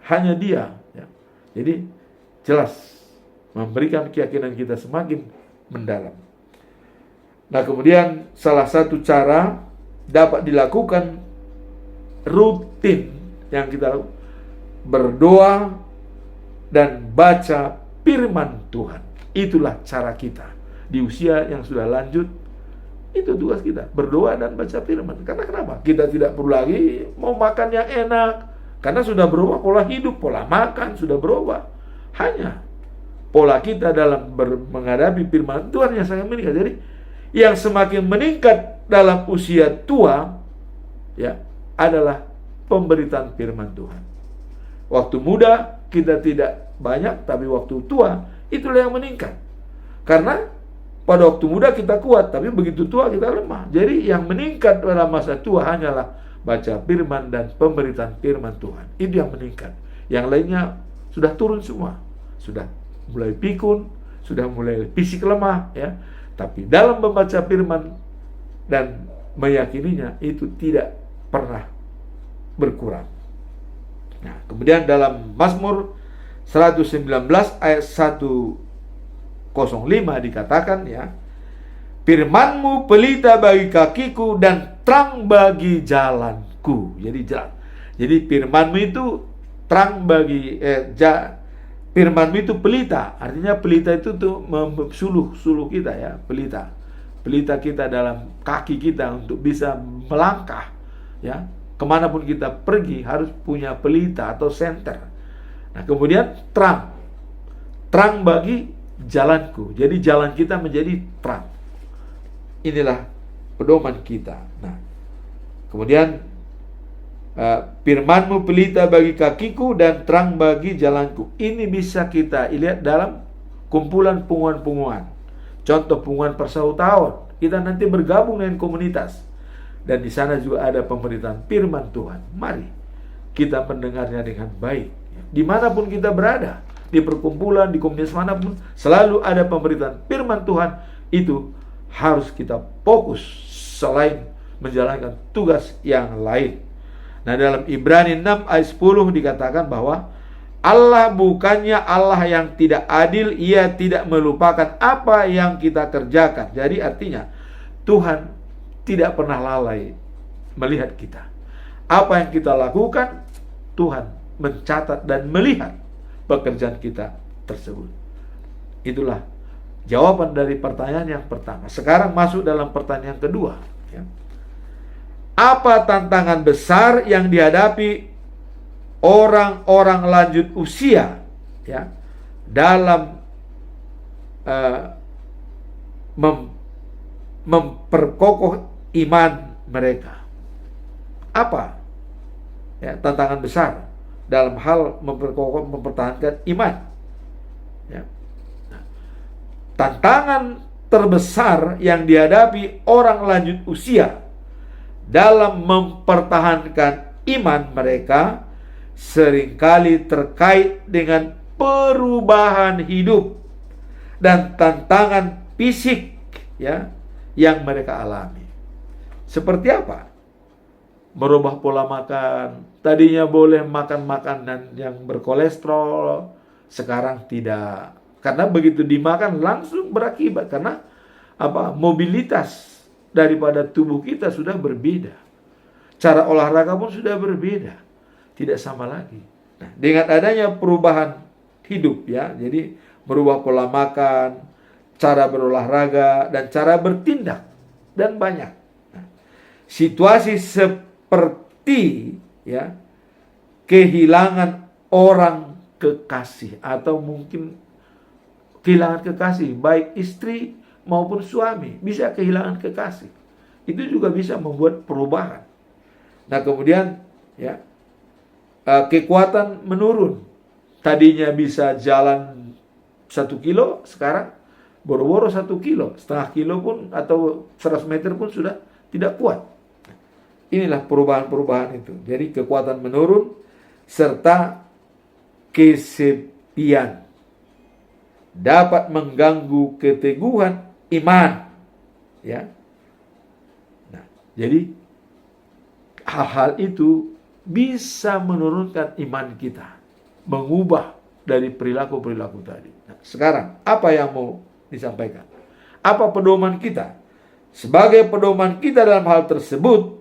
Hanya Dia. Jadi jelas memberikan keyakinan kita semakin mendalam. Nah, kemudian salah satu cara dapat dilakukan rutin yang kita lakukan, berdoa dan baca firman Tuhan. Itulah cara kita. Di usia yang sudah lanjut, itu tugas kita, berdoa dan baca firman. Karena kenapa? Kita tidak perlu lagi mau makan yang enak, karena sudah berubah pola hidup, pola makan sudah berubah. Hanya pola kita dalam menghadapi firman Tuhan yang sangat meningkat. Jadi yang semakin meningkat dalam usia tua adalah pemberitaan firman Tuhan. Waktu muda kita tidak banyak, tapi waktu tua itulah yang meningkat. Karena pada waktu muda kita kuat, tapi begitu tua kita lemah. Jadi yang meningkat pada masa tua hanyalah baca firman dan pemberitaan firman Tuhan. Itu yang meningkat. Yang lainnya sudah turun semua. Sudah mulai pikun, sudah mulai fisik lemah, Tapi dalam membaca firman dan meyakininya itu tidak pernah berkurang. Nah, kemudian dalam Mazmur 119 ayat 105 dikatakan ya, firman-Mu pelita bagi kakiku dan terang bagi jalanku. Jadi firman-Mu itu terang bagi firman-Mu itu pelita. Artinya pelita itu tuh suluh kita ya, pelita kita dalam kaki kita untuk bisa melangkah ya. Kemanapun kita pergi harus punya pelita atau senter. Nah, kemudian terang bagi jalanku. Jadi jalan kita menjadi terang. Inilah pedoman kita. Nah, kemudian firman-Mu pelita bagi kakiku dan terang bagi jalanku. Ini bisa kita lihat dalam kumpulan punguan-punguan. Contoh punguan persautaan. Kita nanti bergabung dengan komunitas. Dan di sana juga ada pemberitaan firman Tuhan. Mari kita mendengarnya dengan baik. Dimanapun kita berada, di perkumpulan, di komunitas manapun, selalu ada pemberitaan firman Tuhan. Itu harus kita fokus selain menjalankan tugas yang lain. Nah, dalam Ibrani 6 ayat 10 dikatakan bahwa Allah bukannya Allah yang tidak adil, Ia tidak melupakan apa yang kita kerjakan. Jadi artinya Tuhan tidak pernah lalai melihat kita. Apa yang kita lakukan, Tuhan mencatat dan melihat pekerjaan kita tersebut. Itulah jawaban dari pertanyaan yang pertama. Sekarang masuk dalam pertanyaan kedua ya. Apa tantangan besar yang dihadapi orang-orang lanjut usia ya dalam memperkokoh iman mereka? Apa ya tantangan besar dalam hal mempertahankan iman ya? Nah, tantangan terbesar yang dihadapi orang lanjut usia dalam mempertahankan iman mereka seringkali terkait dengan perubahan hidup dan tantangan fisik ya yang mereka alami. Seperti apa? Merubah pola makan. Tadinya boleh makan makanan yang berkolesterol, sekarang tidak. Karena begitu dimakan langsung berakibat, karena mobilitas daripada tubuh kita sudah berbeda. Cara olahraga pun sudah berbeda. Tidak sama lagi. Nah, dengan adanya perubahan hidup ya, jadi merubah pola makan, cara berolahraga, dan cara bertindak, dan banyak. Nah, situasi seperti ya kehilangan orang kekasih atau mungkin kehilangan kekasih, baik istri maupun suami bisa kehilangan kekasih. Itu juga bisa membuat perubahan. Nah, kemudian ya kekuatan menurun. Tadinya bisa jalan 1 kilo, sekarang boro-boro 1 kilo, setengah kilo pun atau 100 meter pun sudah tidak kuat. Inilah perubahan-perubahan itu. Jadi kekuatan menurun serta kesepian dapat mengganggu keteguhan iman ya. Nah, jadi hal-hal itu bisa menurunkan iman kita, mengubah dari perilaku-perilaku tadi. Nah, sekarang apa yang mau disampaikan? Apa pedoman kita? Sebagai pedoman kita dalam hal tersebut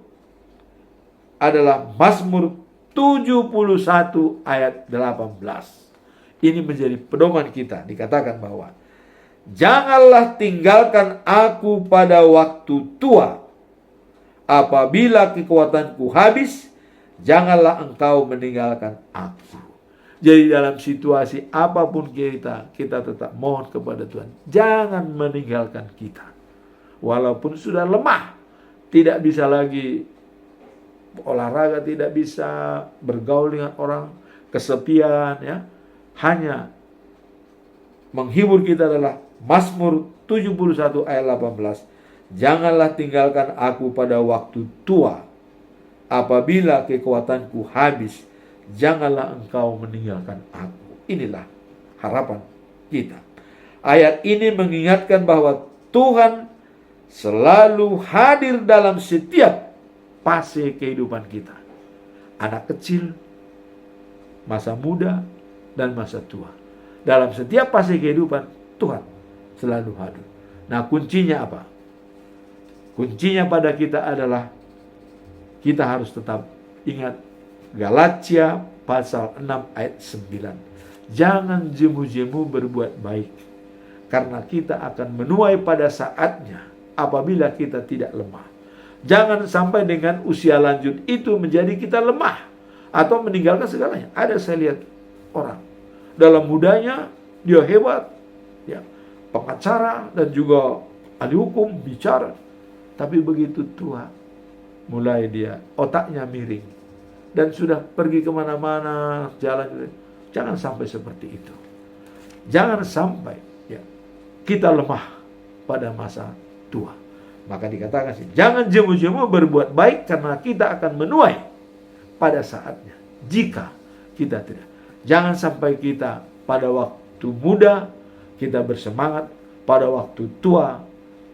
adalah Mazmur 71 ayat 18. Ini menjadi pedoman kita. Dikatakan bahwa janganlah tinggalkan aku pada waktu tua. Apabila kekuatanku habis, janganlah engkau meninggalkan aku. Jadi dalam situasi apapun kita tetap mohon kepada Tuhan. Jangan meninggalkan kita. Walaupun sudah lemah, tidak bisa lagi olahraga, tidak bisa bergaul dengan orang, kesepian ya. Hanya menghibur kita adalah Mazmur 71 ayat 18. Janganlah tinggalkan aku pada waktu tua. Apabila kekuatanku habis, janganlah engkau meninggalkan aku. Inilah harapan kita. Ayat ini mengingatkan bahwa Tuhan selalu hadir dalam setiap fase kehidupan kita. Anak kecil, masa muda, dan masa tua. Dalam setiap fase kehidupan, Tuhan selalu hadir. Nah, kuncinya apa? Kuncinya pada kita adalah kita harus tetap ingat Galatia pasal 6 ayat 9. Jangan jemu-jemu berbuat baik, karena kita akan menuai pada saatnya apabila kita tidak lemah. Jangan sampai dengan usia lanjut itu menjadi kita lemah atau meninggalkan segalanya. Ada saya lihat orang dalam mudanya dia hebat, ya, pengacara dan juga ahli hukum bicara, tapi begitu tua mulai dia otaknya miring dan sudah pergi kemana-mana jalan. Jangan sampai seperti itu. Jangan sampai ya kita lemah pada masa tua. Maka dikatakan sih, jangan jemu-jemu berbuat baik karena kita akan menuai pada saatnya. Jika kita tidak, jangan sampai kita pada waktu muda kita bersemangat, pada waktu tua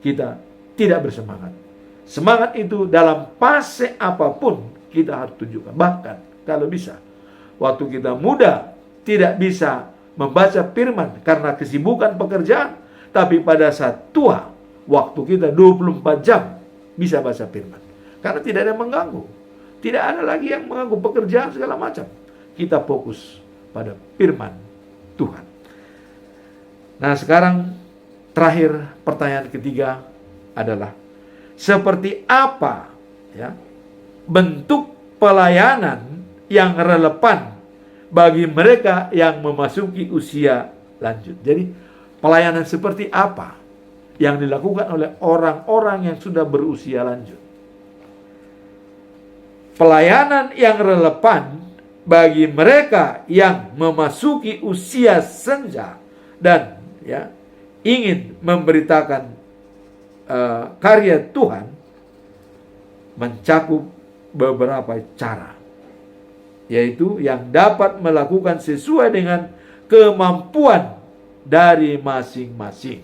kita tidak bersemangat. Semangat itu dalam fase apapun kita harus tunjukkan. Bahkan kalau bisa, waktu kita muda tidak bisa membaca firman karena kesibukan pekerjaan, tapi pada saat tua, waktu kita 24 jam bisa baca firman. Karena tidak ada yang mengganggu. Tidak ada lagi yang mengganggu pekerjaan segala macam. Kita fokus pada firman Tuhan. Nah, sekarang terakhir pertanyaan ketiga adalah seperti apa ya bentuk pelayanan yang relevan bagi mereka yang memasuki usia lanjut. Jadi pelayanan seperti apa yang dilakukan oleh orang-orang yang sudah berusia lanjut? Pelayanan yang relevan bagi mereka yang memasuki usia senja dan ya ingin memberitakan karya Tuhan mencakup beberapa cara, yaitu yang dapat melakukan sesuai dengan kemampuan dari masing-masing.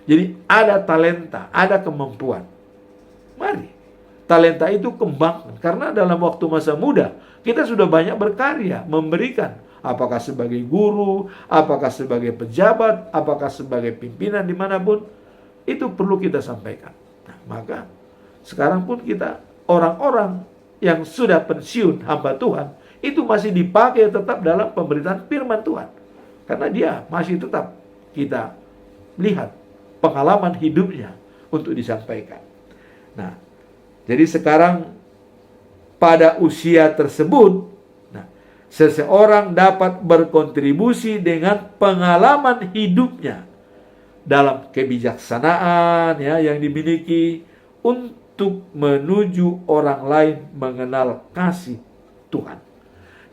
Jadi ada talenta, ada kemampuan. Mari talenta itu kembangkan, karena dalam waktu masa muda kita sudah banyak berkarya, memberikan, apakah sebagai guru, apakah sebagai pejabat, apakah sebagai pimpinan dimanapun, itu perlu kita sampaikan. Nah, maka sekarang pun kita orang-orang yang sudah pensiun hamba Tuhan itu masih dipakai tetap dalam pemberitaan firman Tuhan, karena dia masih tetap kita lihat pengalaman hidupnya untuk disampaikan. Nah, jadi sekarang pada usia tersebut, nah, seseorang dapat berkontribusi dengan pengalaman hidupnya dalam kebijaksanaan ya yang dimiliki untuk menuju orang lain mengenal kasih Tuhan.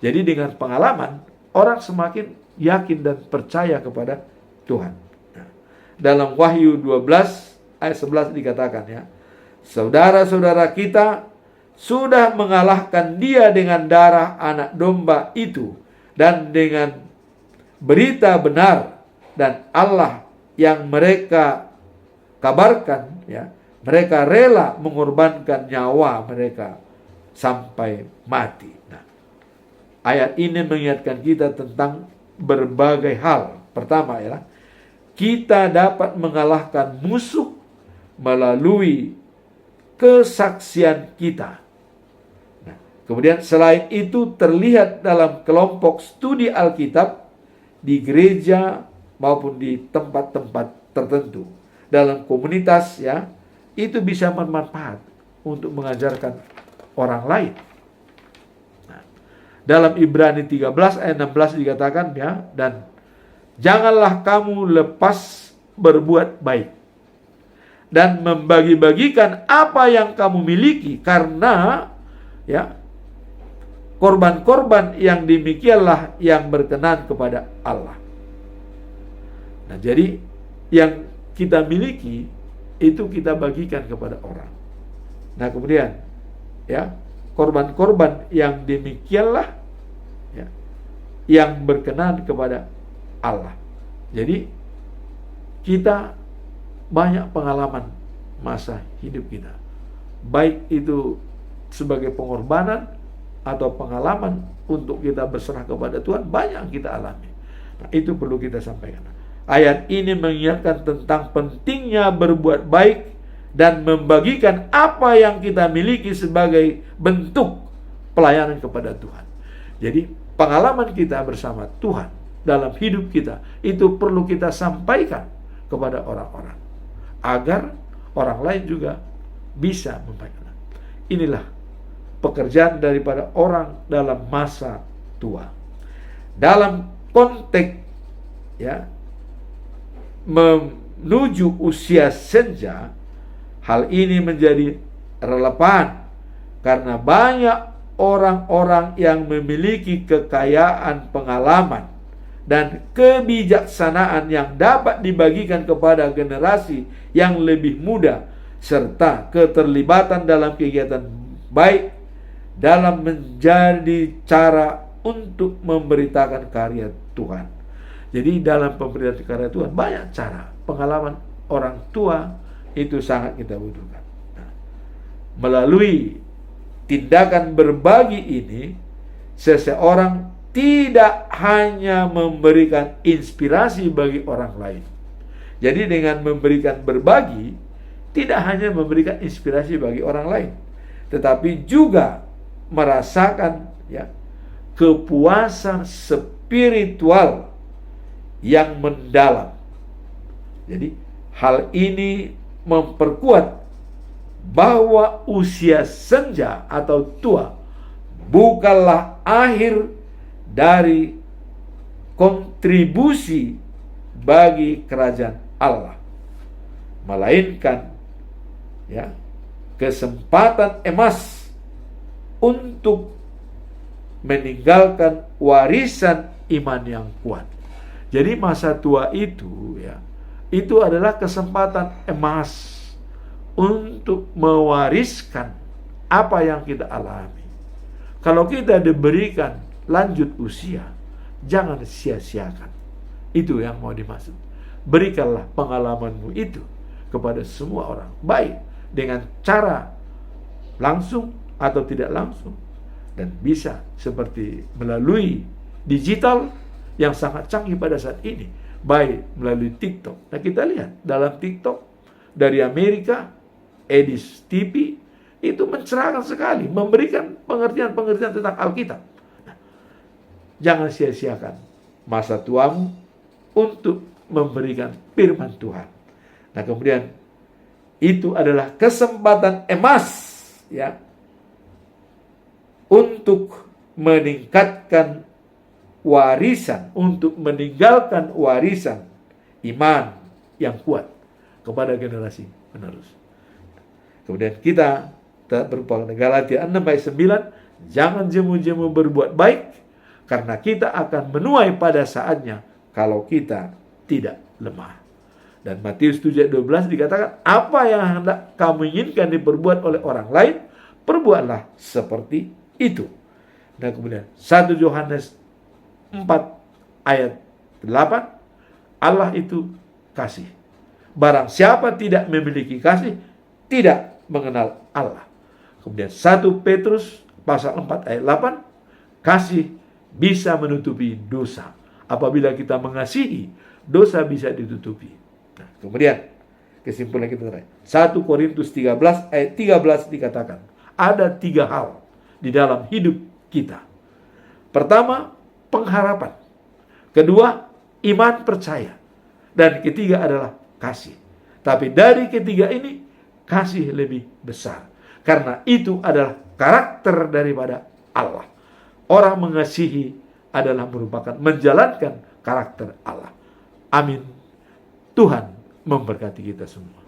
Jadi dengan pengalaman orang semakin yakin dan percaya kepada Tuhan. Nah, dalam Wahyu 12 ayat 11 dikatakan ya, saudara-saudara kita sudah mengalahkan dia dengan darah anak domba itu dan dengan berita benar, dan Allah yang mereka kabarkan ya, mereka rela mengorbankan nyawa mereka sampai mati. Nah, ayat ini mengingatkan kita tentang berbagai hal. Pertama ialah kita dapat mengalahkan musuh melalui kesaksian kita. Nah, kemudian selain itu terlihat dalam kelompok studi Alkitab di gereja maupun di tempat-tempat tertentu, dalam komunitas ya, itu bisa bermanfaat untuk mengajarkan orang lain. Nah, dalam Ibrani 13 ayat 16 dikatakan ya, dan janganlah kamu lepas berbuat baik dan membagi-bagikan apa yang kamu miliki, karena ya korban-korban yang demikianlah yang berkenan kepada Allah. Nah, jadi yang kita miliki itu kita bagikan kepada orang. Nah, kemudian ya korban-korban yang demikianlah ya yang berkenan kepada Allah. Jadi kita banyak pengalaman masa hidup kita. Baik itu sebagai pengorbanan atau pengalaman untuk kita berserah kepada Tuhan, banyak yang kita alami. Nah, itu perlu kita sampaikan. Ayat ini mengingatkan tentang pentingnya berbuat baik dan membagikan apa yang kita miliki sebagai bentuk pelayanan kepada Tuhan. Jadi pengalaman kita bersama Tuhan dalam hidup kita itu perlu kita sampaikan kepada orang-orang agar orang lain juga bisa membagikan. Inilah pekerjaan daripada orang dalam masa tua. Dalam konteks menuju usia senja, hal ini menjadi relevan karena banyak orang-orang yang memiliki kekayaan pengalaman dan kebijaksanaan yang dapat dibagikan kepada generasi yang lebih muda, serta keterlibatan dalam kegiatan baik dalam menjadi cara untuk memberitakan karya Tuhan. Jadi dalam pemberitaan karya Tuhan banyak cara. Pengalaman orang tua itu sangat kita butuhkan. Nah, melalui tindakan berbagi ini, seseorang tidak hanya memberikan inspirasi bagi orang lain. Jadi dengan memberikan berbagi, tidak hanya memberikan inspirasi bagi orang lain, tetapi juga merasakan kepuasan spiritual yang mendalam. Jadi hal ini memperkuat bahwa usia senja atau tua bukanlah akhir dari kontribusi bagi kerajaan Allah, melainkan kesempatan emas untuk meninggalkan warisan iman yang kuat. Jadi masa tua itu itu adalah kesempatan emas untuk mewariskan apa yang kita alami. Kalau kita diberikan lanjut usia, jangan sia-siakan. Itu yang mau dimaksud. Berikanlah pengalamanmu itu kepada semua orang, baik dengan cara langsung atau tidak langsung, dan bisa seperti melalui digital yang sangat canggih pada saat ini, baik melalui TikTok. Nah, kita lihat dalam TikTok dari Amerika, Edis TV itu mencerahkan sekali, memberikan pengertian-pengertian tentang Alkitab. Nah, jangan sia-siakan masa tuamu untuk memberikan firman Tuhan. Nah, kemudian itu adalah kesempatan emas untuk meningkatkan warisan, untuk meninggalkan warisan iman yang kuat kepada generasi penerus. Kemudian kita berpulang Galatia 6 ayat 9, jangan jemu-jemu berbuat baik, karena kita akan menuai pada saatnya kalau kita tidak lemah. Dan Matius 7 ayat 12 dikatakan, apa yang hendak kamu inginkan diperbuat oleh orang lain, perbuatlah seperti itu. Dan kemudian 1 Yohanes 4 ayat 8, Allah itu kasih. Barang siapa tidak memiliki kasih, tidak mengenal Allah. Kemudian 1 Petrus pasal 4 ayat 8, kasih bisa menutupi dosa. Apabila kita mengasihi, dosa bisa ditutupi. Nah, kemudian kesimpulan kita terakhir, 1 Korintus 13 ayat 13 dikatakan, ada 3 hal di dalam hidup kita. Pertama, pengharapan. Kedua, iman percaya. Dan ketiga adalah kasih. Tapi dari ketiga ini, kasih lebih besar. Karena itu adalah karakter daripada Allah. Orang mengasihi adalah merupakan menjalankan karakter Allah. Amin. Tuhan memberkati kita semua.